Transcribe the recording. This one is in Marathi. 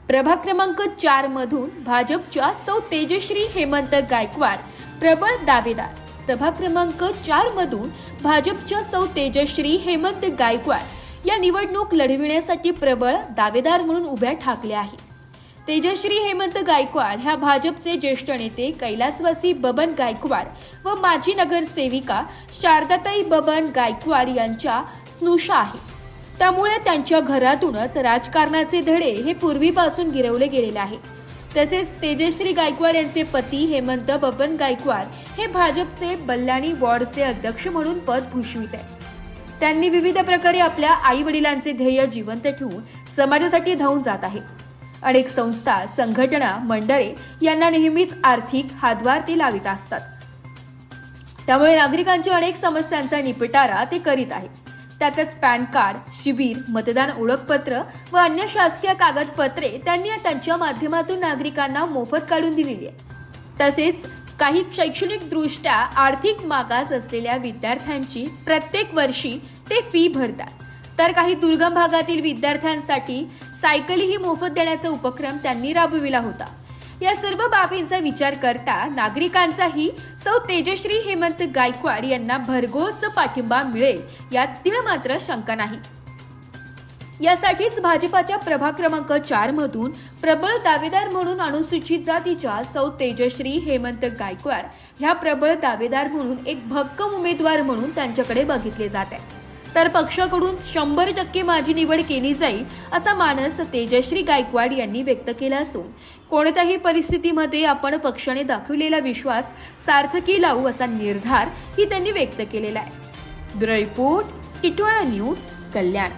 प्रभाग क्रमांक 4 मधून भाजपच्या सौ तेजश्री हेमंत गायकवाड प्रबळ दावेदार। प्रभाग क्रमांक 4 मधून भाजपच्या सौ तेजश्री हेमंत गायकवाड या निवडणूक लढविण्यासाठी प्रबळ दावेदार म्हणून उभ्या ठाकल्या आहेत। तेजश्री हेमंत गायकवाड ह्या भाजपचे ज्येष्ठ नेते कैलासवासी बबन गायकवाड व माजी नगरसेविका शारदाताई बबन गायकवाड यांच्या स्नुषा आहेत। त्यामुळे त्यांच्या घरातूनच राजकारणाचे धडे हे पूर्वीपासून गिरवले गेलेले आहेत। तसेच तेजश्री गायकवाड यांचे पती हेमंत बबन गायकवाड हे भाजपचे बल्लाणी वॉर्डचे अध्यक्ष म्हणून पद भूषवित आहेत। त्यांनी विविध प्रकारे आपल्या आई वडिलांचे ध्येय जिवंत ठेवून समाजासाठी धावून जात आहेत। अनेक संस्था, संघटना, मंडळे यांना नेहमीच आर्थिक हातभार ते लावित असतात। त्यामुळे नागरिकांच्या अनेक समस्यांचा निपटारा ते करीत आहेत। त्यातच पॅन कार्ड, शिबिर, मतदान ओळखपत्र व अन्य शासकीय कागदपत्रे त्यांनी त्यांच्या माध्यमातून नागरिकांना मोफत काढून दिलेली आहे। तसेच काही शैक्षणिक दृष्ट्या आर्थिक मागास असलेल्या विद्यार्थ्यांची प्रत्येक वर्षी ते फी भरतात, तर काही दुर्गम भागातील विद्यार्थ्यांसाठी सायकलही मोफत देण्याचा उपक्रम त्यांनी राबविला होता। या सर्व बाबींचा विचार करता नागरिकांचाही सौ तेजश्री हेमंत गायकवाड यांना भरघोस पाठिंबा मिळेल यात तीळ मात्र शंका नाही। यासाठीच भाजपाच्या प्रभाग क्रमांक 4 मधून प्रबळ दावेदार म्हणून अनुसूचित जातीच्या सौ तेजश्री हेमंत गायकवाड ह्या प्रबळ दावेदार म्हणून एक भक्कम उमेदवार म्हणून त्यांच्याकडे बघितले जात आहे। तर पक्षाकडून 100% माझी निवड केली जाईल असा मानस तेजश्री गायकवाड यांनी व्यक्त केला असून कोणत्याही परिस्थितीमध्ये आपण पक्षाने दाखवलेला विश्वास सार्थकी लावू असा निर्धार ही त्यांनी व्यक्त केलेला आहे। ब्युरो रिपोर्ट, टिटवाळा न्यूज, कल्याण।